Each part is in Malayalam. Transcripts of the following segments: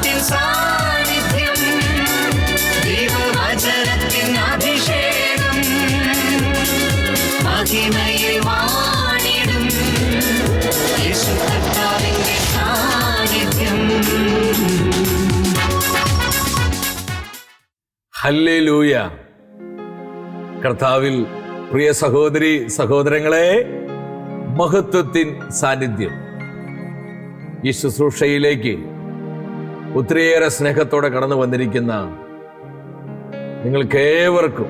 ദൈവത്തിൻ സാന്നിധ്യം, ദൈവവചനത്തിൻ അഭിഷേകം, മഹിമയിൽ വാണിടും യേശു കർത്താവിന്റെ സാന്നിധ്യം. ഹല്ലേലൂയ. കർത്താവിൽ പ്രിയ സഹോദരി സഹോദരങ്ങളെ, മഹത്വത്തിൻ സാന്നിധ്യം. ഈ ശുശ്രൂഷയിലേക്ക് ഒത്തിരിയേറെ സ്നേഹത്തോടെ കടന്നു വന്നിരിക്കുന്ന നിങ്ങൾക്കേവർക്കും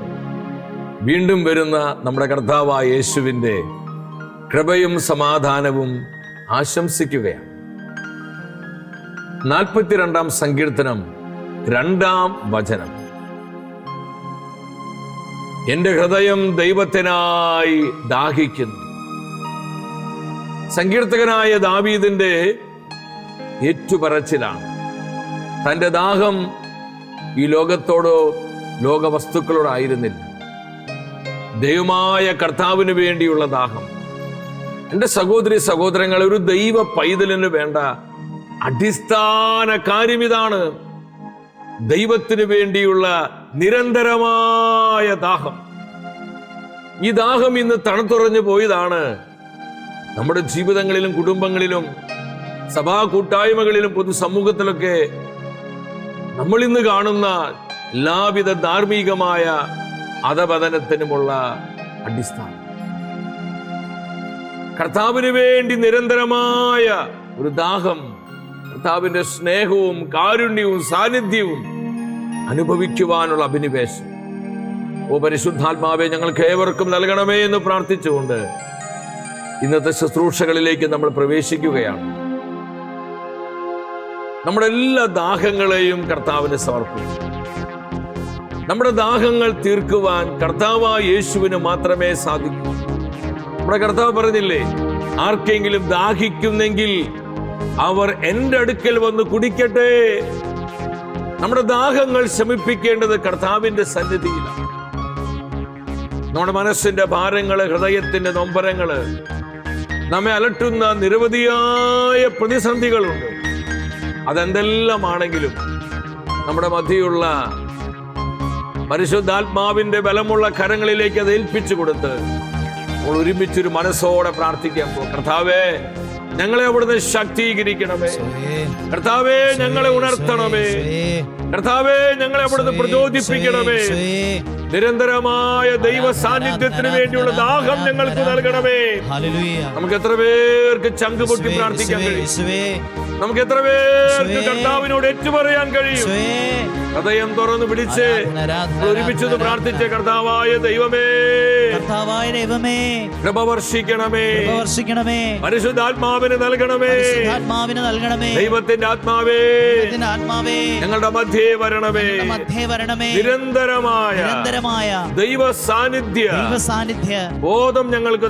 വീണ്ടും വരുന്ന നമ്മുടെ കർത്താവായ യേശുവിൻ്റെ കൃപയും സമാധാനവും ആശംസിക്കുകയാണ്. 42-ാം സങ്കീർത്തനം 2-ാം വചനം. എന്റെ ഹൃദയം ദൈവത്തിനായി ദാഹിക്കുന്നു. സങ്കീർത്തകനായ ദാവീദിന്റെ ഏറ്റുപറച്ചിലാണ്. തന്റെ ദാഹം ഈ ലോകത്തോടോ ലോകവസ്തുക്കളോടോ ആയിരുന്നില്ല, ദൈവമായ കർത്താവിന് വേണ്ടിയുള്ള ദാഹം. എൻ്റെ സഹോദരി സഹോദരങ്ങൾ, ഒരു ദൈവ പൈതലിന് വേണ്ട അടിസ്ഥാന കാര്യം ഇതാണ്: ദൈവത്തിന് വേണ്ടിയുള്ള നിരന്തരമായ ദാഹം. ഈ ദാഹം ഇന്ന് തണുത്തുറഞ്ഞു പോയതാണ്. നമ്മുടെ ജീവിതങ്ങളിലും കുടുംബങ്ങളിലും സഭാ കൂട്ടായ്മകളിലും പൊതുസമൂഹത്തിലൊക്കെ നമ്മൾ ഇന്ന് കാണുന്ന എല്ലാവിധ ധാർമ്മികമായ അധപതനത്തിനുമുള്ള അടിസ്ഥാനം കർത്താവിന് വേണ്ടി നിരന്തരമായ ഒരു ദാഹം, കർത്താവിന്റെ സ്നേഹവും കാരുണ്യവും സാന്നിധ്യവും അനുഭവിക്കുവാനുള്ള അഭിനിവേശം. ഓ പരിശുദ്ധാത്മാവെ, ഞങ്ങൾക്ക് ഏവർക്കും നൽകണമേ എന്ന് പ്രാർത്ഥിച്ചുകൊണ്ട് ഇന്നത്തെ ശുശ്രൂഷകളിലേക്ക് നമ്മൾ പ്രവേശിക്കുകയാണ്. നമ്മുടെ എല്ലാ ദാഹങ്ങളെയും കർത്താവിന് സമർപ്പിക്കും. നമ്മുടെ ദാഹങ്ങൾ തീർക്കുവാൻ കർത്താവായ യേശുവിന് മാത്രമേ സാധിക്കൂ. നമ്മുടെ കർത്താവ് പറഞ്ഞില്ലേ, ആർക്കെങ്കിലും ദാഹിക്കുന്നെങ്കിൽ അവർ എൻ്റെ അടുക്കൽ വന്ന് കുടിക്കട്ടെ. നമ്മുടെ ദാഹങ്ങൾ ശമിപ്പിക്കേണ്ടത് കർത്താവിന്റെ സന്നിധിയിലാണ്. നമ്മുടെ മനസ്സിന്റെ ഭാരങ്ങള്, ഹൃദയത്തിന്റെ നൊമ്പരങ്ങള്, നമ്മെ അലട്ടുന്ന നിരവധിയായ പ്രതിസന്ധികളുണ്ട്. അതെന്തെല്ലാമാണെങ്കിലും നമ്മുടെ മധ്യയുള്ള പരിശുദ്ധാത്മാവിന്റെ ബലമുള്ള കരങ്ങളിലേക്ക് അത് ഏൽപ്പിച്ചു കൊടുത്ത് നമ്മൾ ഒരുമിച്ചൊരു മനസ്സോടെ പ്രാർത്ഥിക്കാൻ പോകും. കർത്താവേ, ഞങ്ങളെ അവിടുന്ന് ശക്തീകരിക്കണമേ. കർത്താവേ, ഞങ്ങളെ ഉണർത്തണമേ. കർത്താവേ, ഞങ്ങളെ അവിടുന്ന് പ്രചോദിപ്പിക്കണമേ. നിരന്തരമായ ദൈവ സാന്നിധ്യത്തിന് വേണ്ടിയുള്ള ദാഹം ഞങ്ങൾക്ക് നൽകണമേ. നമുക്ക് എത്ര പേർക്ക് ചങ്ക് പൊട്ടി പ്രാർത്ഥിക്കാൻ കഴിയും? നമുക്ക് എത്ര പേർക്ക് കർത്താവിനോട് ഏറ്റുപറയാൻ കഴിയും? ഹൃദയം തുറന്ന് പിടിച്ച് ഒരുമിച്ചത് പ്രാർത്ഥിച്ച കർത്താവായ ദൈവമേ, കൃപ വർഷിക്കണമേ. പരിശുദ്ധാത്മാവിന് നൽകണമേ. ദൈവത്തിന്റെ ആത്മാവേ, ഞങ്ങളുടെ മധ്യേ വരണമേ. നിരന്തരമായ ദൈവ സാന്നിധ്യ ബോധം ഞങ്ങൾക്ക്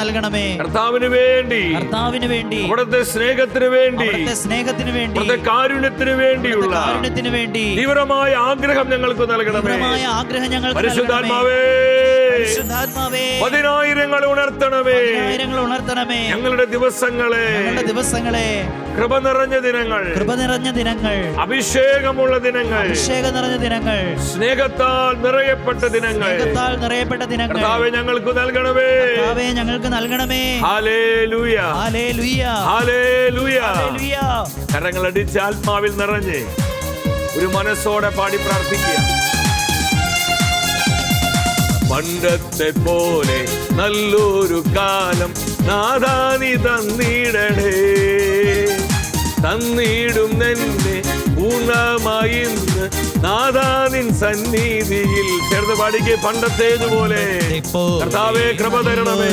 നൽകണമേ. കർത്താവിന് വേണ്ടി, അവിടുത്തെ സ്നേഹത്തിന് വേണ്ടി, അവിടുത്തെ കാരുണ്യത്തിന് വേണ്ടിയുള്ള തീവ്രമായ ആഗ്രഹം ഞങ്ങൾക്ക് നൽകണമേ. പരിശുദ്ധാത്മാവേ, പതിനായിരങ്ങൾ ഉണർത്തണമേ. ഞങ്ങളുടെ ദിവസങ്ങളെ കൃപ നിറഞ്ഞ ദിനങ്ങൾ, അഭിഷേകമുള്ള ദിനങ്ങൾ, സ്നേഹത്താൽ നിറയപ്പെട്ട ദിനങ്ങൾ കർത്താവേ ഞങ്ങൾക്ക് നൽകണമേ. Hallelujah, hallelujah. കരങ്ങളടിച്ച് ആത്മാവിൽ നിറഞ്ഞ് ഒരു മനസ്സോടെ പാടി പ്രാർത്ഥിക്കുക. പണ്ടത്തെ പോലെ നല്ലൊരു കാലം നാഥാ നീ തന്നിടണേ. തന്നിടും എന്നെ പൂർണ്ണമായി നാഥാ നിൻ സന്നിധിയിൽ. ചേർന്ന് പാടിക്ക്. പണ്ടത്തേതുപോലെ കർത്താവേ കൃപ തരണമേ.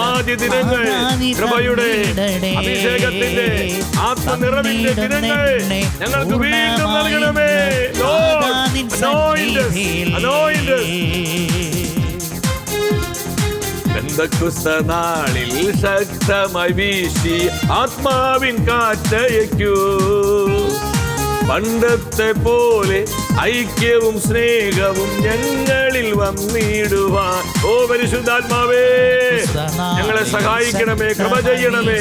ആദ്യ ദിനങ്ങൾ കൃപയുടെ, അഭിഷേകത്തിന്റെ, ആത്മനിറവിന്റെ ദിനങ്ങൾ ഞങ്ങൾക്ക് വീണ്ടും നൽകണമേ. പെന്തക്കോസ്തനാളിൽ ശക്തമായി വീശി ആത്മാവിൻ കാറ്റയക്കൂ. പണ്ടത്തെ പോലെ ഐക്യവും സ്നേഹവും ഞങ്ങളിൽ വന്നിടുവാൻ ഓ പരിശുദ്ധാത്മാവേ ഞങ്ങളെ സഹായിക്കണമേ. കൃപ ചെയ്യണമേ.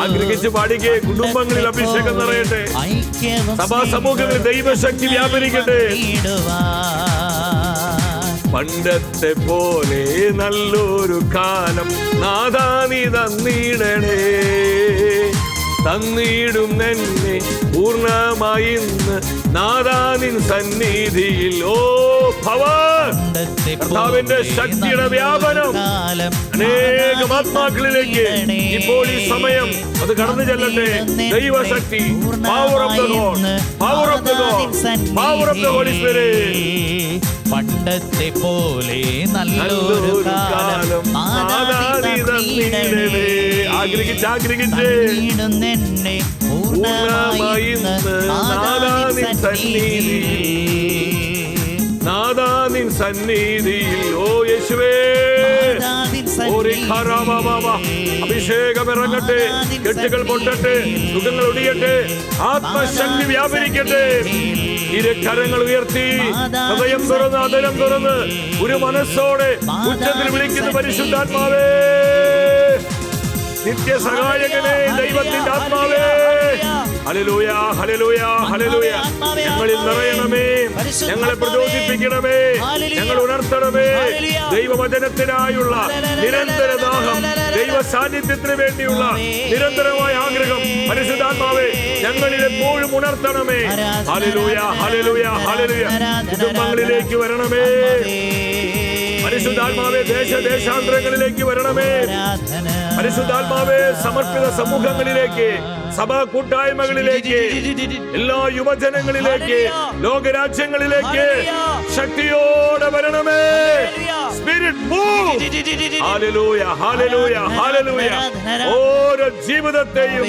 ആഗ്രഹിച്ച് പാടിക്കേ. കുടുംബങ്ങളിൽ അഭിഷേകം നിറയട്ടെ. സഭാ സമൂഹങ്ങളിൽ ദൈവശക്തി വ്യാപരിക്കട്ടെ. പണ്ടത്തെ പോലെ നല്ലൊരു കാലം നാഥാ നീ തന്നിടണേ. തന്നിടും എന്നെ പൂർണ്ണമായി നാഥാ നിൻ സന്നിധിയിൽ. ഓ കർത്താവിന്റെ ശക്തിയുടെ വ്യാപനം അനേകം ആത്മാക്കളിലേക്ക് ഇപ്പോൾ ഈ സമയം അത് കടന്നു ചെല്ലട്ടെ. ദൈവശക്തി, power of the God, power of the God, power of the Holy Spirit. പണ്ടത്തെ പോലെ നല്ലൊരു കാലം ആഗ്രഹിച്ച് ആഗ്രഹിച്ച് എന്നെ പൂർണ്ണമായി നാഥാ നിൻ സന്നിധിയിൽ. ഓ യേശുവേ, അഭിഷേകം ഇറങ്ങട്ടെ. കെട്ടുകൾ പൊട്ടട്ടെ, സുഖങ്ങൾ ഒടിയട്ടെ, ആത്മശക്തി വ്യാപരിക്കട്ടെ. കരങ്ങൾ ഉയർത്തി ഹൃദയം തുറന്ന് അതരം തുറന്ന് ഒരു മനസ്സോടെ ഉച്ചത്തിൽ വിളിക്കുന്ന പരിശുദ്ധാത്മാവേ, നിത്യസഹായകനെ, ദൈവത്തിന്റെ ആത്മാവേ, ഹല്ലേലൂയ, ഹല്ലേലൂയ, ഹല്ലേലൂയ. ഞങ്ങളിൽ നിറയണമേ, ഞങ്ങളെ പ്രചോദിപ്പിക്കണമേ, ഞങ്ങൾ ഉണർത്തണമേ. ദൈവവചനത്തിനായുള്ള നിരന്തര ദാഹം, ദൈവ സാന്നിധ്യത്തിന് വേണ്ടിയുള്ള നിരന്തരമായ ആഗ്രഹം പരിശുദ്ധാത്മാവേ ഞങ്ങളിൽ എപ്പോഴും ഉണർത്തണമേ. Hallelujah, hallelujah, hallelujah. കുടുംബങ്ങളിലേക്ക് വരണമേ പരിശുദ്ധാത്മാവേ, ദേശാന്തരങ്ങളിലേക്ക് വരണമേ പരിശുദ്ധാത്മാവേ. സമർപ്പിത സമൂഹങ്ങളിലേക്ക്, സഭാ കൂട്ടായ്മകളിലേക്ക്, എല്ലാ യുവജനങ്ങളിലേക്ക്, ലോകരാജ്യങ്ങളിലേക്ക് ശക്തിയോടെ വരണമേ. Spirit move. Hallelujah, hallelujah, hallelujah. ഓരോ ജീവിതത്തെയും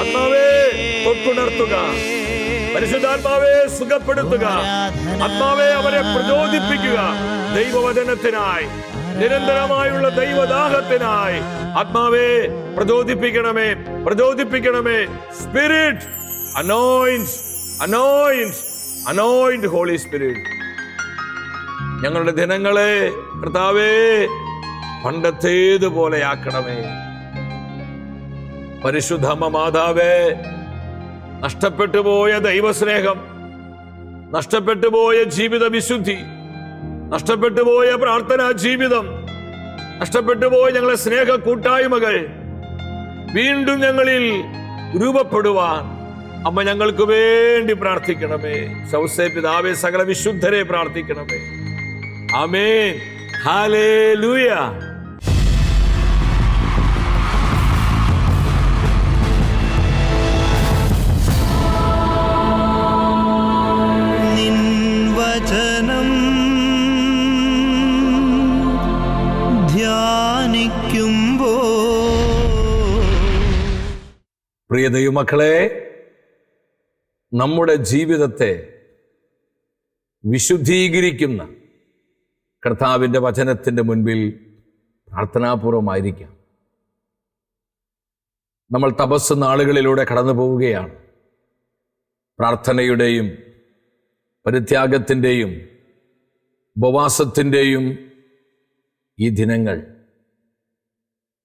ആത്മാവേ തൊട്ടുണർത്തുക. പരിശുദ്ധാത്മാവേ സുഖപ്പെടുത്തുക. ആത്മാവേ അവരെ പ്രചോദിപ്പിക്കുക. ദൈവവചനത്തിനായി, നിരന്തരമായുള്ള ദൈവദാഹത്തിനായി ആത്മാവേ പ്രചോദിപ്പിക്കണമേ, പ്രചോദിപ്പിക്കണമേ. Spirit anoints, anoints, anoint holy spirit. ഞങ്ങളുടെ ദിനങ്ങളെ കർത്താവേ പണ്ടത്തേതുപോലെയാക്കണമേ. പരിശുദ്ധമ്മ മാതാവേ, നഷ്ടപ്പെട്ടുപോയ ദൈവസ്നേഹം, നഷ്ടപ്പെട്ടുപോയ ജീവിത വിശുദ്ധി, നഷ്ടപ്പെട്ടുപോയ പ്രാർത്ഥനാ ജീവിതം, നഷ്ടപ്പെട്ടുപോയ ഞങ്ങളെ സ്നേഹ കൂട്ടായ്മകൾ വീണ്ടും ഞങ്ങളിൽ രൂപപ്പെടുവാൻ അമ്മ ഞങ്ങൾക്ക് വേണ്ടി പ്രാർത്ഥിക്കണമേ. സൗസേ പിതാവേ, സകല വിശുദ്ധരെ പ്രാർത്ഥിക്കണമേ. ആമേൻ. ഹല്ലേലൂയ. വചനം ധ്യാനിക്കുമ്പോ പ്രിയ ദൈവമക്കളെ, നമ്മുടെ ജീവിതത്തെ വിശുദ്ധീകരിക്കുന്ന കർത്താവിൻ്റെ വചനത്തിൻ്റെ മുൻപിൽ പ്രാർത്ഥനാപൂർവമായിരിക്കാം. നമ്മൾ തപസ് നാളുകളിലൂടെ കടന്നു പോവുകയാണ്. പ്രാർത്ഥനയുടെയും പരിത്യാഗത്തിൻ്റെയും ഉപവാസത്തിൻ്റെയും ഈ ദിനങ്ങൾ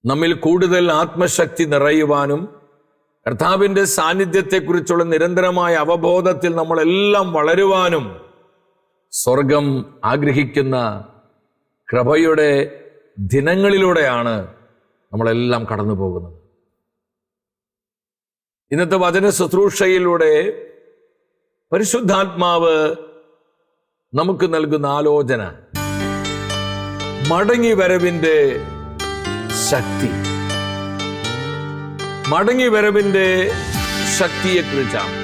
നമ്മിൽ കൂടുതൽ ആത്മശക്തി നിറയുവാനും കർത്താവിൻ്റെ സാന്നിധ്യത്തെക്കുറിച്ചുള്ള നിരന്തരമായ അവബോധത്തിൽ നമ്മളെല്ലാം വളരുവാനും സ്വർഗം ആഗ്രഹിക്കുന്ന കൃപയുടെ ദിനങ്ങളിലൂടെയാണ് നമ്മളെല്ലാം കടന്നു പോകുന്നത്. ഇന്നത്തെ വചന ശുശ്രൂഷയിലൂടെ പരിശുദ്ധാത്മാവ് നമുക്ക് നൽകുന്ന ആലോചന മടങ്ങി വരവിന്റെ ശക്തി, മടങ്ങി വരവിന്റെ ശക്തിയെ കുറിച്ചാണ്.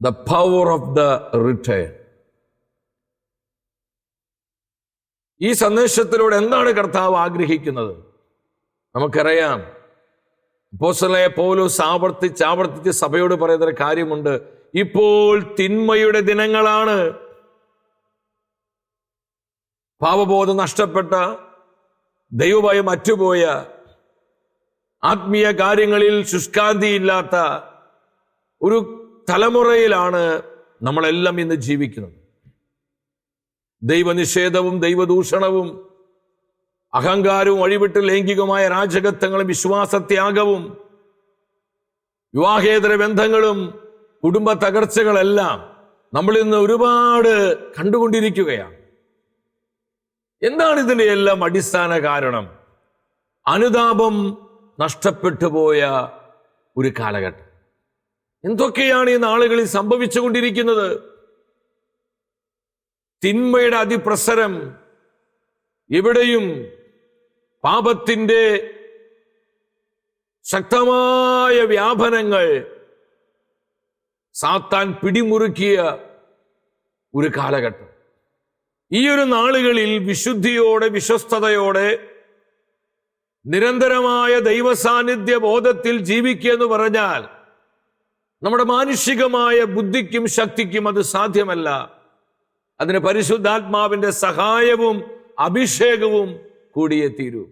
The power of the return. ഈ സന്ദേശത്തിലൂടെ എന്താണ് കർത്താവ് ആഗ്രഹിക്കുന്നത്? നമുക്കറിയാം, അപ്പോസ്തലനായ പൗലോസ് ആവർത്തിച്ച് സഭയോട് പറയുന്നൊരു കാര്യമുണ്ട്. ഇപ്പോൾ തിന്മയുടെ ദിനങ്ങളാണ്. പാപബോധം നഷ്ടപ്പെട്ട, ദൈവഭയം അറ്റുപോയ, ആത്മീയ കാര്യങ്ങളിൽ ശുഷ്കാന്തിയില്ലാത്ത ഒരു തലമുറയിലാണ് നമ്മളെല്ലാം ഇന്ന് ജീവിക്കുന്നത്. ദൈവനിഷേധവും ദൈവദൂഷണവും അഹങ്കാരവും അഴിവിട്ട് ലൈംഗികമായ രാജകത്വങ്ങളും വിശ്വാസത്യാഗവും വിവാഹേതര ബന്ധങ്ങളും കുടുംബ തകർച്ചകളെല്ലാം നമ്മൾ ഇന്ന് ഒരുപാട് കണ്ടുകൊണ്ടിരിക്കുകയാണ്. എന്താണ് ഇതിന്റെ എല്ലാം അടിസ്ഥാന കാരണം? അനുതാപം നഷ്ടപ്പെട്ടു പോയ ഒരു കാലഘട്ടം. എന്തൊക്കെയാണ് ഈ നാളുകളിൽ സംഭവിച്ചുകൊണ്ടിരിക്കുന്നത്? തിന്മയുടെ അതിപ്രസരം, എവിടെയും പാപത്തിന്റെ ശക്തമായ വ്യാപനങ്ങൾ, സാത്താൻ പിടിമുറുക്കിയ ഒരു കാലഘട്ടം. ഈ ഒരു നാളുകളിൽ വിശുദ്ധിയോടെ, വിശ്വസ്തയോടെ, നിരന്തരമായ ദൈവസാന്നിധ്യ ബോധത്തിൽ ജീവിക്കുക എന്ന് പറഞ്ഞാൽ നമ്മുടെ മാനുഷികമായ ബുദ്ധിക്കും ശക്തിക്കും അത് സാധ്യമല്ല. അതിന് പരിശുദ്ധാത്മാവിന്റെ സഹായവും അഭിഷേകവും കൂടിയേ തീരൂ.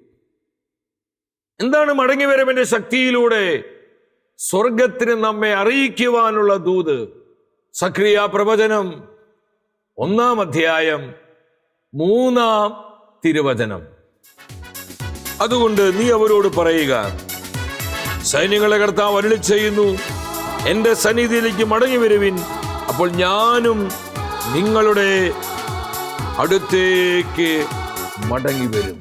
എന്താണ് മടങ്ങിവരവിന്റെ ശക്തിയിലൂടെ സ്വർഗത്തിന് നമ്മെ അറിയിക്കുവാനുള്ള ദൂത്? സക്രിയ പ്രവചനം 1-ാം അധ്യായം 3-ാം തിരുവചനം. അതുകൊണ്ട് നീ അവരോട് പറയുക, സൈന്യങ്ങളെ കർത്താവ് അരുളി ചെയ്യുന്നു, എന്റെ സന്നിധിയിലേക്ക് മടങ്ങി വരുവിൻ, അപ്പോൾ ഞാനും നിങ്ങളുടെ അടുത്തേക്ക് മടങ്ങി വരും.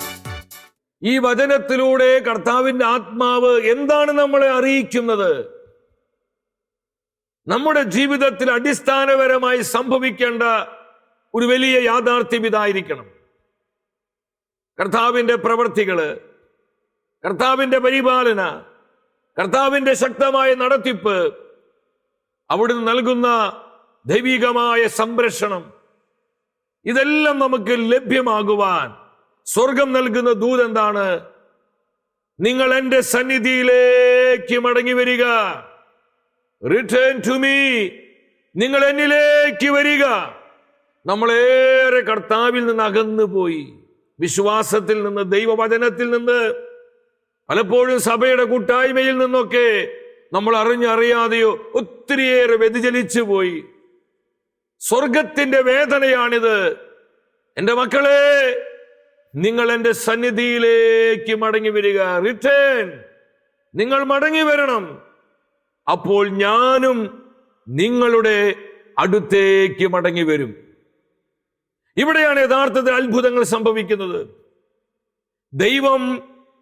ഈ വചനത്തിലൂടെ കർത്താവിന്റെ ആത്മാവ് എന്താണ് നമ്മളെ അറിയിക്കുന്നത്? നമ്മുടെ ജീവിതത്തിൽ അടിസ്ഥാനപരമായി സംഭവിക്കേണ്ട ഒരു വലിയ യാഥാർത്ഥ്യം ഇതായിരിക്കണം. കർത്താവിന്റെ പ്രവൃത്തികള്, കർത്താവിന്റെ പരിപാലന, കർത്താവിന്റെ ശക്തമായ നടത്തിപ്പ്, അവിടുന്ന് നൽകുന്ന ദൈവികമായ സംരക്ഷണം, ഇതെല്ലാം നമുക്ക് ലഭ്യമാകുവാൻ സ്വർഗം നൽകുന്ന ദൂത് എന്താണ്? നിങ്ങൾ എന്റെ സന്നിധിയിലേക്ക് മടങ്ങി വരിക. Return to me. നിങ്ങൾ എന്നിലേക്ക് വരിക. നമ്മളേറെ കർത്താവിൽ നിന്ന് അകന്നു പോയി, വിശ്വാസത്തിൽ നിന്ന്, ദൈവവചനത്തിൽ നിന്ന്, പലപ്പോഴും സഭയുടെ കൂട്ടായ്മയിൽ നിന്നൊക്കെ നമ്മൾ അറിഞ്ഞറിയാതെയോ ഒത്തിരിയേറെ വ്യതിചലിച്ചു പോയി. സ്വർഗത്തിന്റെ വേദനയാണിത്. എന്റെ മക്കളെ, നിങ്ങൾ എന്റെ സന്നിധിയിലേക്ക് മടങ്ങി വരിക. റിട്ടേൺ. നിങ്ങൾ മടങ്ങി വരണം, അപ്പോൾ ഞാനും നിങ്ങളുടെ അടുത്തേക്ക് മടങ്ങി വരും. ഇവിടെയാണ് യഥാർത്ഥത്തിൽ അത്ഭുതങ്ങൾ സംഭവിക്കുന്നത്. ദൈവം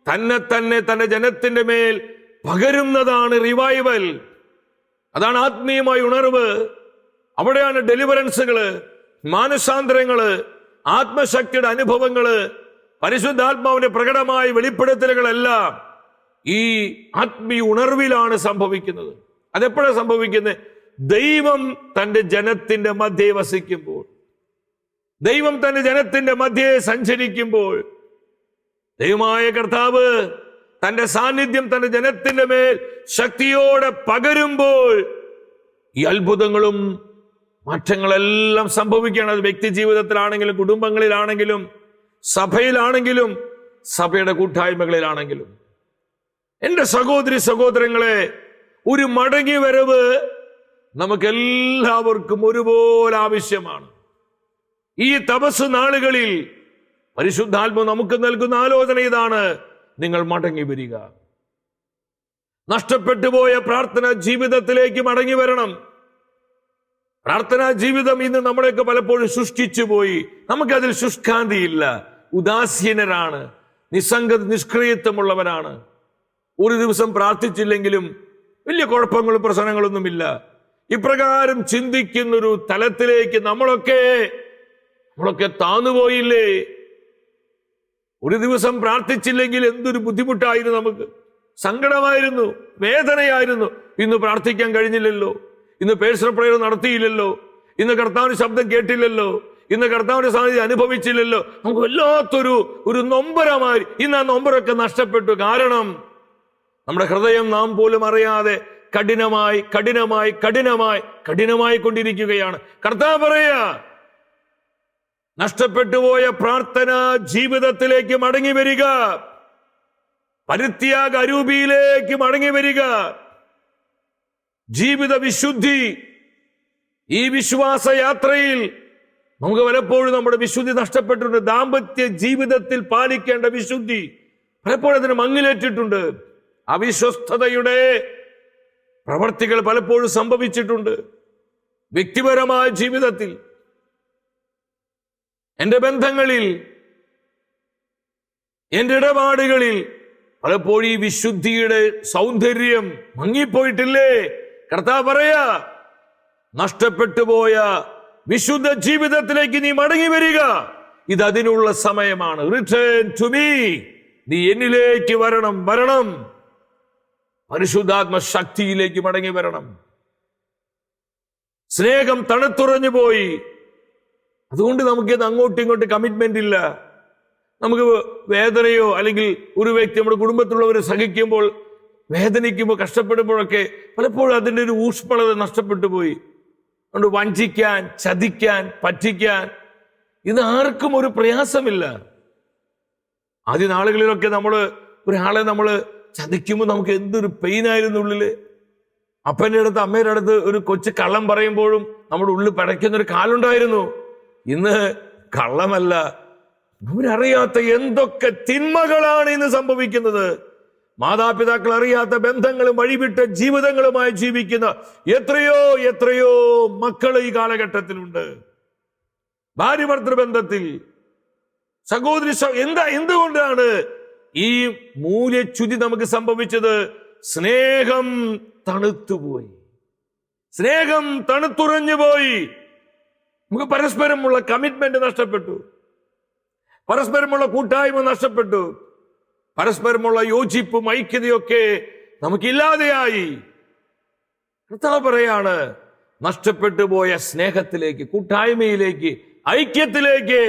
തന്നെ തന്റെ ജനത്തിന്റെ മേൽ പകരുന്നതാണ് റിവൈവൽ. അതാണ് ആത്മീയമായ ഉണർവ്. അവിടെയാണ് ഡെലിവറൻസുകള്, മാനസാന്തരങ്ങള്, ആത്മശക്തിയുടെ അനുഭവങ്ങള്, പരിശുദ്ധാത്മാവിന്റെ പ്രകടമായ വെളിപ്പെടുത്തലുകളെല്ലാം ഈ ആത്മീയ ഉണർവിലാണ് സംഭവിക്കുന്നത്. അതെപ്പോഴാണ് സംഭവിക്കുന്നത്? ദൈവം തന്റെ ജനത്തിന്റെ മധ്യേ വസിക്കുമ്പോൾ, ദൈവം തന്റെ ജനത്തിന്റെ മധ്യേ സഞ്ചരിക്കുമ്പോൾ, ദൈവമായ കർത്താവ് തന്റെ സാന്നിധ്യം തന്റെ ജനത്തിന്റെ മേൽ ശക്തിയോടെ പകരുമ്പോൾ ഈ അത്ഭുതങ്ങളും മാറ്റങ്ങളെല്ലാം സംഭവിക്കുകയാണ്. അത് വ്യക്തി ജീവിതത്തിലാണെങ്കിലും, കുടുംബങ്ങളിലാണെങ്കിലും, സഭയിലാണെങ്കിലും, സഭയുടെ കൂട്ടായ്മകളിലാണെങ്കിലും. എന്റെ സഹോദരി സഹോദരങ്ങളെ, ഒരു മടങ്ങി വരവ് നമുക്കെല്ലാവർക്കും ഒരുപോലെ ആവശ്യമാണ്. ഈ തപസ് നാളുകളിൽ പരിശുദ്ധാത്മ നമുക്ക് നൽകുന്ന ആലോചന ഇതാണ്: നിങ്ങൾ മടങ്ങി വരിക. നഷ്ടപ്പെട്ടു പോയ പ്രാർത്ഥന ജീവിതത്തിലേക്ക് മടങ്ങി വരണം. പ്രാർത്ഥനാ ജീവിതം ഇന്ന് നമ്മളെയൊക്കെ പലപ്പോഴും ശുഷ്കിച്ചു പോയി. നമുക്കതിൽ ശുഷ്കാന്തിയില്ല, ഉദാസീനരാണ്, നിഷ്ക്രിയത്വമുള്ളവരാണ്. ഒരു ദിവസം പ്രാർത്ഥിച്ചില്ലെങ്കിലും വലിയ കുഴപ്പങ്ങളും പ്രശ്നങ്ങളൊന്നുമില്ല. ഇപ്രകാരം ചിന്തിക്കുന്നൊരു തലത്തിലേക്ക് നമ്മളൊക്കെ താന്നുപോയില്ലേ? ഒരു ദിവസം പ്രാർത്ഥിച്ചില്ലെങ്കിൽ എന്തൊരു ബുദ്ധിമുട്ടായിരുന്നു, നമുക്ക് സങ്കടമായിരുന്നു, വേദനയായിരുന്നു. ഇന്ന് പ്രാർത്ഥിക്കാൻ കഴിഞ്ഞില്ലല്ലോ, ഇന്ന് പേഴ്സണൽ പ്രയർ നടത്തിയില്ലല്ലോ, ഇന്ന് കർത്താവിന്റെ ശബ്ദം കേട്ടില്ലല്ലോ, ഇന്ന് കർത്താവിന്റെ സാന്നിധ്യം അനുഭവിച്ചില്ലല്ലോ. നമുക്ക് വല്ലാത്തൊരു നൊമ്പരമായി. ഇന്ന് ആ നൊമ്പരൊക്കെ നഷ്ടപ്പെട്ടു. കാരണം നമ്മുടെ ഹൃദയം നാം പോലും അറിയാതെ കഠിനമായി കൊണ്ടിരിക്കുകയാണ്. കർത്താവ് പറയാ, നഷ്ടപ്പെട്ടുപോയ പ്രാർത്ഥന ജീവിതത്തിലേക്ക് മടങ്ങി വരിക, പരിത്യാഗ അരൂപിയിലേക്ക് മടങ്ങി വരിക. ജീവിത വിശുദ്ധി, ഈ വിശ്വാസ യാത്രയിൽ നമുക്ക് പലപ്പോഴും നമ്മുടെ വിശുദ്ധി നഷ്ടപ്പെട്ടിട്ടുണ്ട്. ദാമ്പത്യ ജീവിതത്തിൽ പാലിക്കേണ്ട വിശുദ്ധി പലപ്പോഴും അതിന് മങ്ങിലേറ്റിട്ടുണ്ട്. അവിശ്വസ്തതയുടെ പ്രവർത്തികൾ പലപ്പോഴും സംഭവിച്ചിട്ടുണ്ട്. വ്യക്തിപരമായ ജീവിതത്തിൽ, എൻ്റെ ബന്ധങ്ങളിൽ, എൻ്റെ ഇടപാടുകളിൽ പലപ്പോഴും ഈ വിശുദ്ധിയുടെ സൗന്ദര്യം മങ്ങിപ്പോയിട്ടില്ലേ? കർത്താവ് പറയാ, നഷ്ടപ്പെട്ടു പോയ വിശുദ്ധ ജീവിതത്തിലേക്ക് നീ മടങ്ങി വരിക. ഇത് അതിനുള്ള സമയമാണ്. റിട്ടേൺ ടു മീ, നീ എന്നിലേക്ക് വരണം. പരിശുദ്ധാത്മ ശക്തിയിലേക്ക് മടങ്ങി വരണം. സ്നേഹം തണുത്തുറഞ്ഞു പോയി. അതുകൊണ്ട് നമുക്കിത് അങ്ങോട്ടും ഇങ്ങോട്ടും കമ്മിറ്റ്മെന്റ് ഇല്ല. നമുക്ക് വേദനയോ അല്ലെങ്കിൽ ഒരു വ്യക്തി നമ്മുടെ കുടുംബത്തിലുള്ളവർ സഹിക്കുമ്പോൾ, വേദനിക്കുമ്പോൾ, കഷ്ടപ്പെടുമ്പോഴൊക്കെ പലപ്പോഴും അതിൻ്റെ ഒരു ഊഷ്മളത നഷ്ടപ്പെട്ടു പോയി. അതുകൊണ്ട് വഞ്ചിക്കാൻ, ചതിക്കാൻ, പറ്റിക്കാൻ ഇത് ആർക്കും ഒരു പ്രയാസമില്ല. ആദ്യ നാളുകളിലൊക്കെ ഒരാളെ നമ്മൾ ചതിക്കുമ്പോൾ നമുക്ക് എന്തൊരു പെയിനായിരുന്നു ഉള്ളില്. അപ്പൻ്റെ അടുത്ത്, അമ്മയുടെ അടുത്ത് ഒരു കൊച്ചു കള്ളം പറയുമ്പോഴും നമ്മുടെ ഉള്ളിൽ പടയ്ക്കുന്നൊരു കാലുണ്ടായിരുന്നു. ഇന്ന് കള്ളമല്ല, അവരറിയാത്ത എന്തൊക്കെ തിന്മകളാണ് ഇന്ന് സംഭവിക്കുന്നത്. മാതാപിതാക്കൾ അറിയാത്ത ബന്ധങ്ങളും വഴിവിട്ട ജീവിതങ്ങളുമായി ജീവിക്കുന്ന എത്രയോ മക്കൾ ഈ കാലഘട്ടത്തിലുണ്ട്. ഭാര്യ ഭർത്തൃ ബന്ധത്തിൽ, സഹോദരി എന്തുകൊണ്ടാണ് ഈ മൂല്യച്യുതി നമുക്ക് സംഭവിച്ചത്? സ്നേഹം തണുത്തുപോയി, സ്നേഹം തണുത്തുറഞ്ഞു പോയി. നമുക്ക് പരസ്പരമുള്ള കമ്മിറ്റ്മെന്റ് നഷ്ടപ്പെട്ടു, പരസ്പരമുള്ള കൂട്ടായ്മ നഷ്ടപ്പെട്ടു, പരസ്പരമുള്ള യോജിപ്പും ഐക്യതയൊക്കെ നമുക്കില്ലാതെയായി. കർത്താവ് പറയാണ്, നഷ്ടപ്പെട്ടു പോയ സ്നേഹത്തിലേക്ക്, കൂട്ടായ്മയിലേക്ക്, ഐക്യത്തിലേക്ക്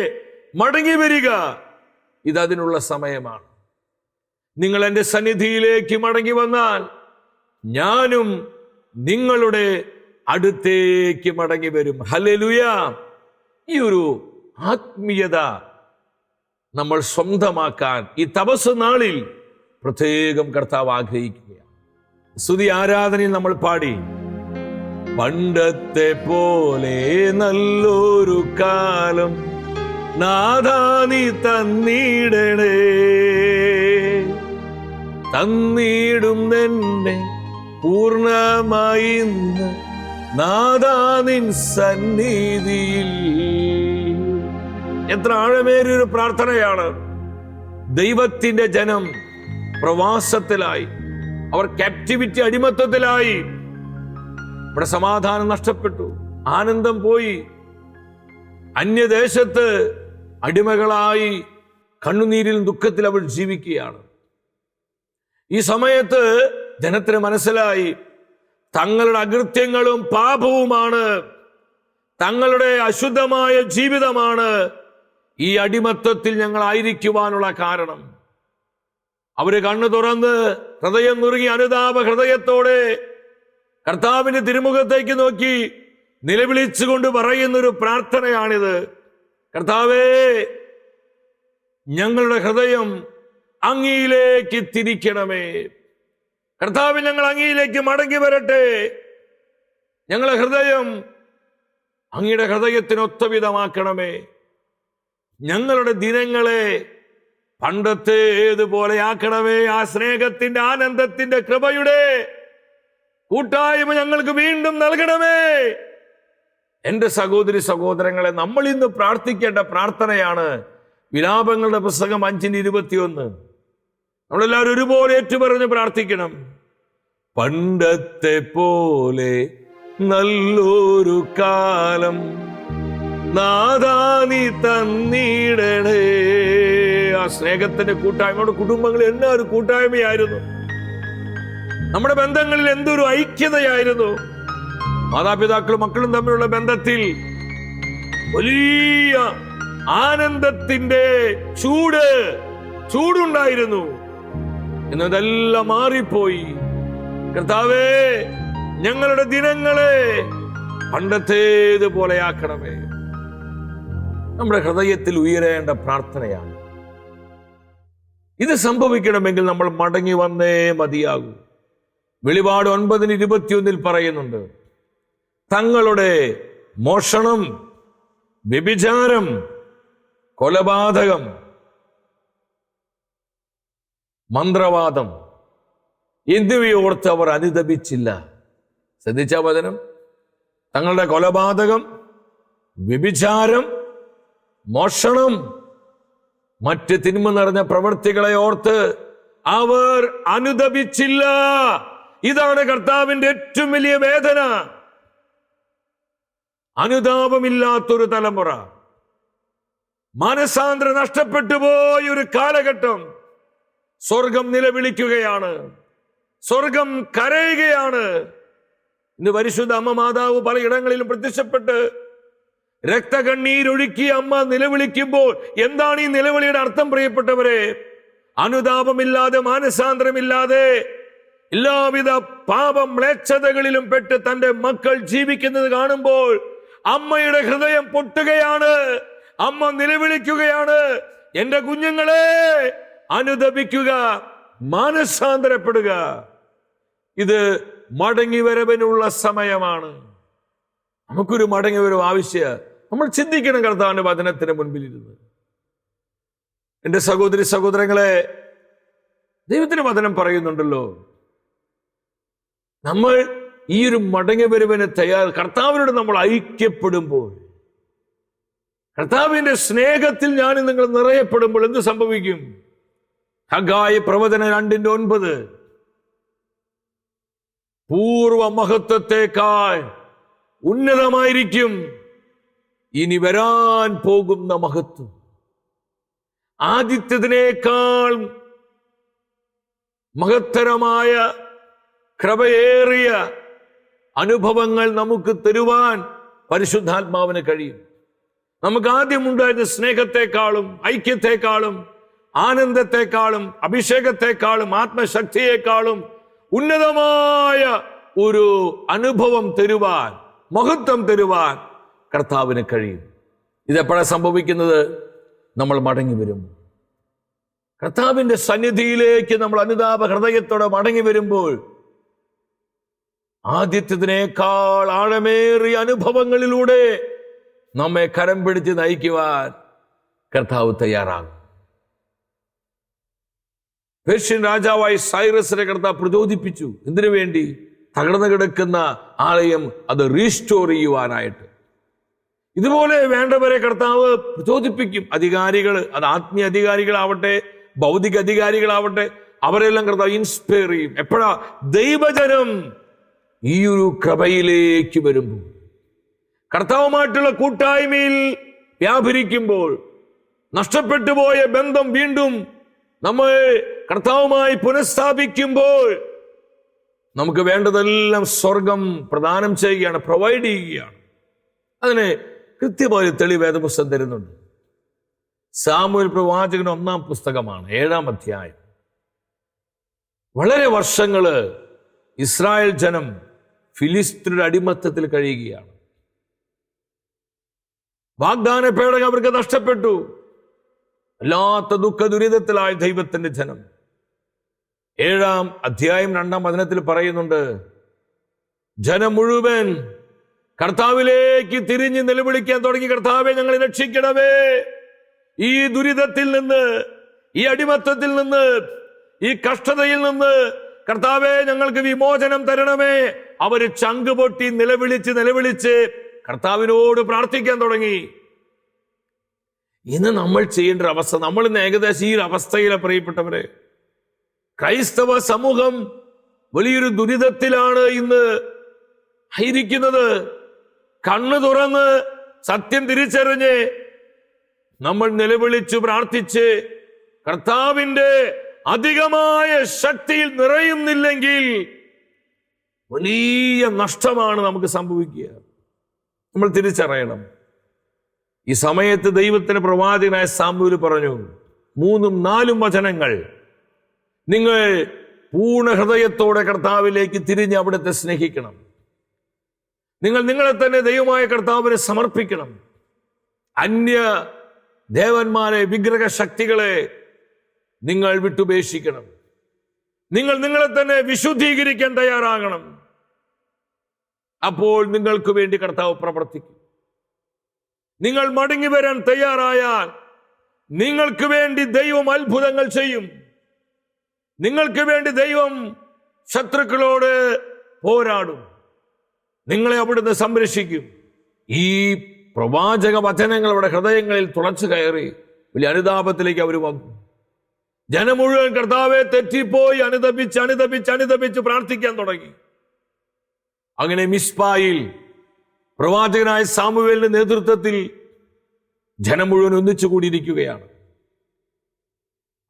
മടങ്ങി വരിക. ഇതതിനുള്ള സമയമാണ്. നിങ്ങൾ എൻ്റെ സന്നിധിയിലേക്ക് മടങ്ങി വന്നാൽ ഞാനും നിങ്ങളുടെ അടുത്തേക്ക് മടങ്ങി വരും. ഹല്ലേലൂയ. ഈ ഒരു ആത്മീയത നമ്മൾ സ്വന്തമാക്കാൻ ഈ തപസ് നാളിൽ പ്രത്യേകം കർത്താവ് ആഗ്രഹിക്കുകയാണ്. സ്തുതി ആരാധനയിൽ നമ്മൾ പാടി, പണ്ടത്തെ പോലെ നല്ലൊരു കാലം നാഥാ നീ തന്നിടണേ, തന്നിടും എന്നെ പൂർണ്ണമായി നാഥാ നിൻ സന്നിധിയിൽ. എത്ര ആഴമേറിയൊരു പ്രാർത്ഥനയാണ്. ദൈവത്തിന്റെ ജനം പ്രവാസത്തിലായി, അവർ ക്യാപ്റ്റിവിറ്റി, അടിമത്തത്തിലായി. ഇവിടെ സമാധാനം നഷ്ടപ്പെട്ടു, ആനന്ദം പോയി. അന്യദേശത്ത് അടിമകളായി കണ്ണുനീരിലും ദുഃഖത്തിൽ അവർ ജീവിക്കുകയാണ്. ഈ സമയത്ത് ജനത്തിന് മനസ്സിലായി, തങ്ങളുടെ അകൃത്യങ്ങളും പാപവുമാണ്, തങ്ങളുടെ അശുദ്ധമായ ജീവിതമാണ് ഈ അടിമത്തത്തിൽ ഞങ്ങളായിരിക്കുവാനുള്ള കാരണം. അവര് കണ്ണു തുറന്ന് ഹൃദയം നുറുങ്ങി അനുതാപ ഹൃദയത്തോടെ കർത്താവിന്റെ തിരുമുഖത്തേക്ക് നോക്കി നിലവിളിച്ചുകൊണ്ട് പറയുന്നൊരു പ്രാർത്ഥനയാണിത്. കർത്താവേ, ഞങ്ങളുടെ ഹൃദയം അങ്ങയിലേക്ക് തിരിക്കണമേ. കർത്താവ്, ഞങ്ങൾ അങ്ങയിലേക്ക് മടങ്ങി വരട്ടെ. ഞങ്ങളുടെ ഹൃദയം അങ്ങയുടെ ഹൃദയത്തിനൊത്തവിധമാക്കണമേ. ഞങ്ങളുടെ ദിനങ്ങളെ പണ്ടത്തേതുപോലെ ആക്കണമേ. ആ സ്നേഹത്തിന്റെ, ആനന്ദത്തിന്റെ, കൃപയുടെ കൂട്ടായ്മ ഞങ്ങൾക്ക് വീണ്ടും നൽകണമേ. എൻ്റെ സഹോദരി സഹോദരങ്ങളെ, നമ്മൾ ഇന്ന് പ്രാർത്ഥിക്കേണ്ട പ്രാർത്ഥനയാണ് വിലാപങ്ങളുടെ പുസ്തകം 5:21. നമ്മളെല്ലാവരും ഒരുപോലെ ഏറ്റുപറഞ്ഞ് പ്രാർത്ഥിക്കണം. പണ്ടത്തെ പോലെ നല്ലൊരു കാലം നാഥാ നീ തന്നിടണേ. ആ സ്നേഹത്തിന്റെ കൂട്ടായ്മ, നമ്മുടെ കുടുംബങ്ങളിൽ എന്നാ ഒരു കൂട്ടായ്മയായിരുന്നു, നമ്മുടെ ബന്ധങ്ങളിൽ എന്തൊരു ഐക്യതയായിരുന്നു. മാതാപിതാക്കളും മക്കളും തമ്മിലുള്ള ബന്ധത്തിൽ വലിയ ആനന്ദത്തിന്റെ ചൂടുണ്ടായിരുന്നു. എന്നതെല്ലാം മാറിപ്പോയി. കർത്താവേ, ഞങ്ങളുടെ ദിനങ്ങളെ പണ്ടത്തേതുപോലെയാക്കണമേ. നമ്മുടെ ഹൃദയത്തിൽ ഉയരേണ്ട പ്രാർത്ഥനയാണ്. ഇത് സംഭവിക്കണമെങ്കിൽ നമ്മൾ മടങ്ങി വന്നേ മതിയാകൂ. വെളിപാട് 9:21 പറയുന്നുണ്ട്, തങ്ങളുടെ മോഷണം വ്യഭിചാരം, കൊലപാതകം, മന്ത്രവാദം എന്നിവയോർത്ത് അവർ അനുതപിച്ചില്ല. ശ്രദ്ധിച്ച വചനം, തങ്ങളുടെ കൊലപാതകം, വ്യഭിചാരം, മോഷണം, മറ്റ് തിന്മ നിറഞ്ഞ പ്രവൃത്തികളെ ഓർത്ത് അവർ അനുതപിച്ചില്ല. ഇതാണ് കർത്താവിന്റെ ഏറ്റവും വലിയ വേദന. അനുതാപമില്ലാത്തൊരു തലമുറ, മാനസാന്തരം നഷ്ടപ്പെട്ടു പോയ ഒരു കാലഘട്ടം. സ്വർഗം നിലവിളിക്കുകയാണ്, സ്വർഗം കരയുകയാണ്. ഇന്ന് പരിശുദ്ധ അമ്മ മാതാവ് പലയിടങ്ങളിലും പ്രത്യക്ഷപ്പെട്ട് രക്തകണ്ണീരൊഴുക്കി അമ്മ നിലവിളിക്കുമ്പോൾ എന്താണ് ഈ നിലവിളിയുടെ അർത്ഥം? പ്രിയപ്പെട്ടവരെ, അനുതാപമില്ലാതെ, മാനസാന്തരമില്ലാതെ, എല്ലാവിധ പാപം മ്ലേച്ഛതകളിലും പെട്ട് തന്റെ മക്കൾ ജീവിക്കുന്നത് കാണുമ്പോൾ അമ്മയുടെ ഹൃദയം പൊട്ടുകയാണ്. അമ്മ നിലവിളിക്കുകയാണ്, എന്റെ കുഞ്ഞുങ്ങളെ അനുതപിക്കുക, മാനസാന്തരപ്പെടുക. ഇത് മടങ്ങിവരവിനുള്ള സമയമാണ്. നമുക്കൊരു മടങ്ങിവരവ് ആവശ്യം. നമ്മൾ ചിന്തിക്കണം കർത്താവിന്റെ വചനത്തിന് മുൻപിലിരുന്ന്. എന്റെ സഹോദരി സഹോദരങ്ങളെ, ദൈവത്തിന്റെ വചനം പറയുന്നുണ്ടല്ലോ, നമ്മൾ ഈ ഒരു മടങ്ങിവരവിന് കർത്താവിനോട് നമ്മൾ ഐക്യപ്പെടുമ്പോൾ, കർത്താവിന്റെ സ്നേഹത്തിൽ ഞാൻ നിങ്ങൾ നിറയപ്പെടുമ്പോൾ എന്ത് സംഭവിക്കും? ഹഗായി പ്രവചനം 2:9, പൂർവ മഹത്വത്തെക്കാൾ ഉന്നതമായിരിക്കും ഇനി വരാൻ പോകുന്ന മഹത്വം. ആദിത്യത്തിനേക്കാൾ മഹത്തരമായ കൃപയേറിയ അനുഭവങ്ങൾ നമുക്ക് തരുവാൻ പരിശുദ്ധാത്മാവിന് കഴിയും. നമുക്ക് ആദ്യം ഉണ്ടായിരുന്ന സ്നേഹത്തെക്കാളും ഐക്യത്തെക്കാളും ആനന്ദത്തെക്കാളും അഭിഷേകത്തെക്കാളും ആത്മശക്തിയെക്കാളും ഉന്നതമായ ഒരു അനുഭവം തരുവാൻ, മഹത്വം തരുവാൻ കർത്താവിന് കഴിയും. ഇതെപ്പോഴാണ് സംഭവിക്കുന്നത്? നമ്മൾ മടങ്ങി വരും. കർത്താവിന്റെ സന്നിധിയിലേക്ക് നമ്മൾ അനുതാപ ഹൃദയത്തോടെ മടങ്ങി വരുമ്പോൾ ആദ്യത്തേതിനേക്കാൾ ആഴമേറിയ അനുഭവങ്ങളിലൂടെ നമ്മെ കരം പിടിച്ച് നയിക്കുവാൻ കർത്താവ് തയ്യാറാകും. പേർഷ്യൻ രാജാവായി സൈറസിനെ കർത്താവ് പ്രചോദിപ്പിച്ചു. എന്തിനു വേണ്ടി? തകർന്നു കിടക്കുന്ന ആലയം അത് റീസ്റ്റോർ ചെയ്യുവാനായിട്ട്. ഇതുപോലെ വേണ്ടവരെ കർത്താവ് പ്രചോദിപ്പിക്കും. അധികാരികൾ, അത് ആത്മീയ അധികാരികളാവട്ടെ, ഭൗതിക അധികാരികളാവട്ടെ, അവരെല്ലാം കർത്താവ് ഇൻസ്പയർ ചെയ്യും. എപ്പോഴാ? ദൈവജനം ഈ ഒരു കൃപയിലേക്ക് വരുമ്പോൾ, കർത്താവുമായിട്ടുള്ള കൂട്ടായ്മയിൽ വ്യാപരിക്കുമ്പോൾ, നഷ്ടപ്പെട്ടു പോയ ബന്ധം വീണ്ടും നമ്മൾ കർത്താവുമായി പുനഃസ്ഥാപിക്കുമ്പോൾ നമുക്ക് വേണ്ടതെല്ലാം സ്വർഗം പ്രദാനം ചെയ്യുകയാണ്, പ്രൊവൈഡ് ചെയ്യുകയാണ്. അതിന് കൃത്യമായ തെളിവ് വേദപുസ്തകം തരുന്നുണ്ട്. സാമുവേൽ പ്രവാചകൻ 1-ാം പുസ്തകമാണ്, 7-ാം അധ്യായം. വളരെ വർഷങ്ങള് ഇസ്രായേൽ ജനം ഫിലിസ്ത്യരുടെ അടിമത്തത്തിൽ കഴിയുകയാണ്. വാഗ്ദാന പേടകം അവർക്ക് നഷ്ടപ്പെട്ടു. വല്ലാത്ത ദുഃഖ ദുരിതത്തിലായ ദൈവത്തിന്റെ ജനം. 7-ാം അധ്യായം 2-ാം വചനത്തിൽ പറയുന്നുണ്ട്, ജനം മുഴുവൻ കർത്താവിലേക്ക് തിരിഞ്ഞ് നിലവിളിക്കാൻ തുടങ്ങി. കർത്താവെ, ഞങ്ങളെ രക്ഷിക്കണമേ, ഈ ദുരിതത്തിൽ നിന്ന്, ഈ അടിമത്തത്തിൽ നിന്ന്, ഈ കഷ്ടതയിൽ നിന്ന് കർത്താവെ ഞങ്ങൾക്ക് വിമോചനം തരണമേ. അവര് ചങ്കുപൊട്ടി നിലവിളിച്ച് കർത്താവിനോട് പ്രാർത്ഥിക്കാൻ തുടങ്ങി. ഇന്ന് നമ്മൾ ചെയ്യേണ്ട ഒരു അവസ്ഥ, നമ്മൾ ഇന്ന് ഏകദേശം ഈ അവസ്ഥയിലെ പ്രിയപ്പെട്ടവരെ, ക്രൈസ്തവ സമൂഹം വലിയൊരു ദുരിതത്തിലാണ് ഇന്ന് ആയിരിക്കുന്നത്. കണ്ണു തുറന്ന് സത്യം തിരിച്ചറിഞ്ഞ് നമ്മൾ നിലവിളിച്ചു പ്രാർത്ഥിച്ച് കർത്താവിന്റെ അധികമായ ശക്തിയിൽ നിറയുന്നില്ലെങ്കിൽ വലിയ നഷ്ടമാണ് നമുക്ക് സംഭവിക്കുക. നമ്മൾ തിരിച്ചറിയണം. ഈ സമയത്ത് ദൈവത്തിന് പ്രവാചകനായ സാമുവേൽ പറഞ്ഞു, 3-4 വചനങ്ങൾ, നിങ്ങൾ പൂർണ്ണ ഹൃദയത്തോടെ കർത്താവിലേക്ക് തിരിഞ്ഞ് അവിടുത്തെ സ്നേഹിക്കണം. നിങ്ങൾ നിങ്ങളെ തന്നെ ദൈവമായ കർത്താവിനെ സമർപ്പിക്കണം. അന്യ ദേവന്മാരെ, വിഗ്രഹ ശക്തികളെ നിങ്ങൾ വിട്ടുപേക്ഷിക്കണം. നിങ്ങൾ നിങ്ങളെ തന്നെ വിശുദ്ധീകരിക്കാൻ തയ്യാറാകണം. അപ്പോൾ നിങ്ങൾക്ക് വേണ്ടി കർത്താവ് പ്രവർത്തിക്കും. നിങ്ങൾ മടങ്ങി വരാൻ തയ്യാറായാൽ നിങ്ങൾക്ക് വേണ്ടി ദൈവം അത്ഭുതങ്ങൾ ചെയ്യും. നിങ്ങൾക്ക് വേണ്ടി ദൈവം ശത്രുക്കളോട് പോരാടും. നിങ്ങളെ അവിടുന്ന് സംരക്ഷിക്കും. ഈ പ്രവാചക വചനങ്ങൾ അവരുടെ ഹൃദയങ്ങളിൽ തുളച്ചു കയറി വലിയ അനുതാപത്തിലേക്ക് അവർ വന്നു. ജനം മുഴുവൻ കർത്താവെ തെറ്റിപ്പോയി അനുതപിച്ച് പ്രാർത്ഥിക്കാൻ തുടങ്ങി. അങ്ങനെ മിസ്പായിൽ പ്രവാചകനായ സാമുവേലിന്റെ നേതൃത്വത്തിൽ ജനം മുഴുവൻ ഒന്നിച്ചു കൂടിയിരിക്കുകയാണ്.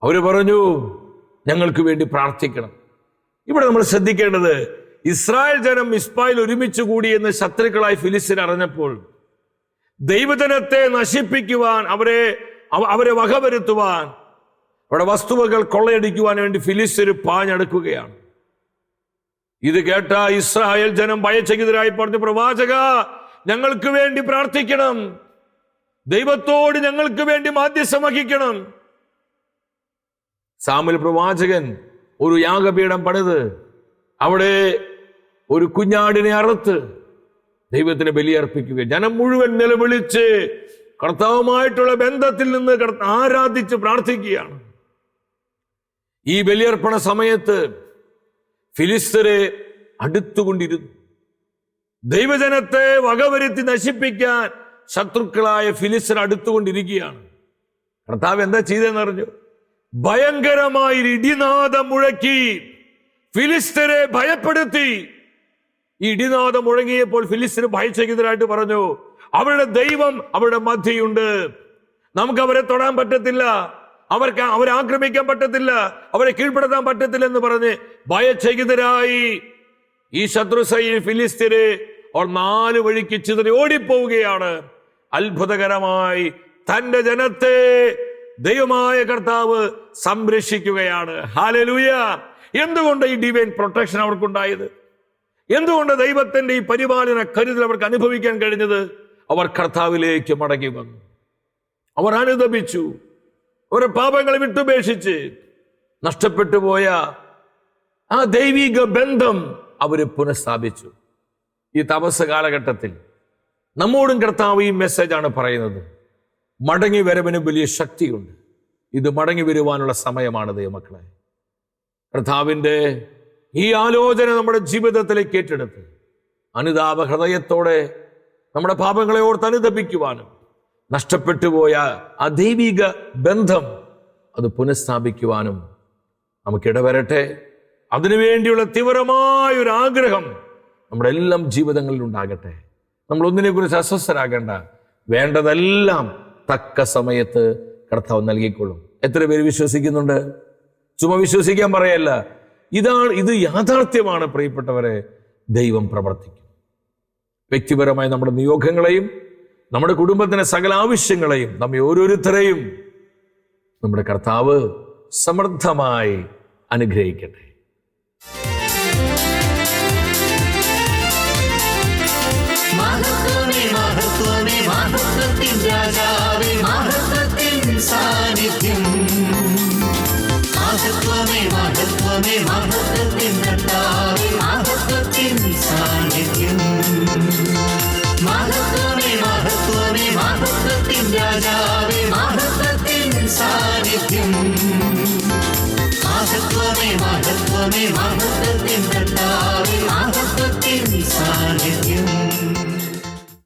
അവര് പറഞ്ഞു, ഞങ്ങൾക്ക് വേണ്ടി പ്രാർത്ഥിക്കണം. ഇവിടെ നമ്മൾ ശ്രദ്ധിക്കേണ്ടത്, ഇസ്രായേൽ ജനം മിസ്പായിൽ ഒരുമിച്ച് കൂടി എന്ന് ശത്രുക്കളായി ഫിലിസ്തീൻ അറിഞ്ഞപ്പോൾ ദൈവജനത്തെ നശിപ്പിക്കുവാൻ, അവരെ വകവരുത്തുവാൻ, അവിടെ വസ്തുവകൾ കൊള്ളയടിക്കുവാൻ വേണ്ടി ഫിലിസ്തീൻ പാഞ്ഞെടുക്കുകയാണ്. ഇത് കേട്ട ഇസ്രായേൽ ജനം ഭയചകിതരായി പറഞ്ഞു, പ്രവാചക, ഞങ്ങൾക്ക് വേണ്ടി പ്രാർത്ഥിക്കണം, ദൈവത്തോട് ഞങ്ങൾക്ക് വേണ്ടി മാധ്യസ്ഥം വഹിക്കണം. സാമുവേൽ പ്രവാചകൻ ഒരു യാഗപീഠം പണിത് അവിടെ ഒരു കുഞ്ഞാടിനെ അറുത്ത് ദൈവത്തിന് ബലിയർപ്പിക്കുക. ജനം മുഴുവൻ നിലവിളിച്ച് കർത്താവുമായിട്ടുള്ള ബന്ധത്തിൽ നിന്ന് ആരാധിച്ച് പ്രാർത്ഥിക്കുകയാണ്. ഈ ബലിയർപ്പണ സമയത്ത് ഫിലിസ്തരെ അടുത്തുകൊണ്ടിരുന്നു. ദൈവജനത്തെ വകവരുത്തി നശിപ്പിക്കാൻ ശത്രുക്കളായ ഫിലിസ്തർ അടുത്തുകൊണ്ടിരിക്കുകയാണ്. കർത്താവ് എന്താ ചെയ്തെന്ന് അറിഞ്ഞു? ഭയങ്കരമായ ഇടിനാദം മുഴക്കി ഫിലിസ്തരെ ഭയപ്പെടുത്തി. ഈ ഇടിനാദം മുഴങ്ങിയപ്പോൾ ഫിലിസ്തർ ഭയചകിതരായിട്ട് പറഞ്ഞു, അവരുടെ ദൈവം അവരുടെ മധ്യയുണ്ട്, നമുക്ക് അവരെ തൊടാൻ പറ്റത്തില്ല, അവരെ ആക്രമിക്കാൻ പറ്റത്തില്ല, അവരെ കീഴ്പ്പെടുത്താൻ പറ്റത്തില്ല എന്ന് പറഞ്ഞ് ഭയചകിതരായി ഈ ശത്രുസൈന്യ ഫിലിസ്തീനെ അവർ 4 വഴിക്ക് ചിതറി ഓടിപ്പോവുകയാണ്. അത്ഭുതകരമായി തന്റെ ജനത്തെ ദൈവമായ കർത്താവ് സംരക്ഷിക്കുകയാണ്. ഹല്ലേലൂയ! എന്തുകൊണ്ട് ഈ ഡിവൈൻ പ്രൊട്ടക്ഷൻ അവർക്കുണ്ടായത്? എന്തുകൊണ്ട് ദൈവത്തിന്റെ ഈ പരിപാലന കരുതൽ അവർക്ക് അനുഭവിക്കാൻ കഴിഞ്ഞത്? അവർ കർത്താവിലേക്ക് മടങ്ങി വന്നു. അവർ അനുതപിച്ചു. അവരുടെ പാപങ്ങളെ വിട്ടുപേക്ഷിച്ച് നഷ്ടപ്പെട്ടു പോയ ആ ദൈവിക ബന്ധം അവര് പുനഃസ്ഥാപിച്ചു. ഈ തപസ് കാലഘട്ടത്തിൽ നമ്മോടും കർത്താവ് ഈ മെസ്സേജാണ് പറയുന്നത്. മടങ്ങി വരവിന് വലിയ ശക്തിയുണ്ട്. ഇത് മടങ്ങി വരുവാനുള്ള സമയമാണ് ദൈവമക്കളെ. കർത്താവിൻ്റെ ഈ ആലോചന നമ്മുടെ ജീവിതത്തിലേക്ക് ഏറ്റെടുത്ത് അനുതാപ ഹൃദയത്തോടെ നമ്മുടെ പാപങ്ങളെ ഓർത്ത് അനുതപിക്കുവാനും നഷ്ടപ്പെട്ടു പോയ ആ ദൈവിക ബന്ധം അത് പുനഃസ്ഥാപിക്കുവാനും നമുക്കിടവരട്ടെ. അതിനുവേണ്ടിയുള്ള തീവ്രമായ ഒരു ആഗ്രഹം നമ്മുടെ എല്ലാം ജീവിതങ്ങളിൽ ഉണ്ടാകട്ടെ. നമ്മൾ ഒന്നിനെ കുറിച്ച് അസ്വസ്ഥരാകേണ്ട. വേണ്ടതെല്ലാം തക്ക സമയത്ത് കർത്താവ് നൽകിക്കൊള്ളും. എത്ര പേര് വിശ്വസിക്കുന്നുണ്ട്? ചുമ വിശ്വസിക്കാൻ പറയല്ല, ഇത് യാഥാർത്ഥ്യമാണ്. പ്രിയപ്പെട്ടവരെ, ദൈവം പ്രവർത്തിക്കും. വ്യക്തിപരമായി നമ്മുടെ നിയോഗങ്ങളെയും നമ്മുടെ കുടുംബത്തിന്റെ സകല ആവശ്യങ്ങളെയും നമ്മെ ഓരോരുത്തരെയും നമ്മുടെ കർത്താവ് സമൃദ്ധമായി അനുഗ്രഹിക്കട്ടെ. മഹത്വമേ മഹത്വമേ മഹത്വത്തിൻ രാജാവേ, മഹത്വത്തിൻ സാന്നിധ്യം. മഹത്വമേ മഹത്വമേ മഹത്വത്തിൻ കർത്താവേ, മഹത്വത്തിൻ സാന്നിധ്യം. മഹത്വമേ മഹത്വമേ മഹത്വത്തിൻ രാജാവേ, മഹത്വത്തിൻ സാന്നിധ്യം. മഹത്വമേ മഹത്വമേ മഹത്വത്തിൻ കർത്താവേ, മഹത്വത്തിൻ സാന്നിധ്യം.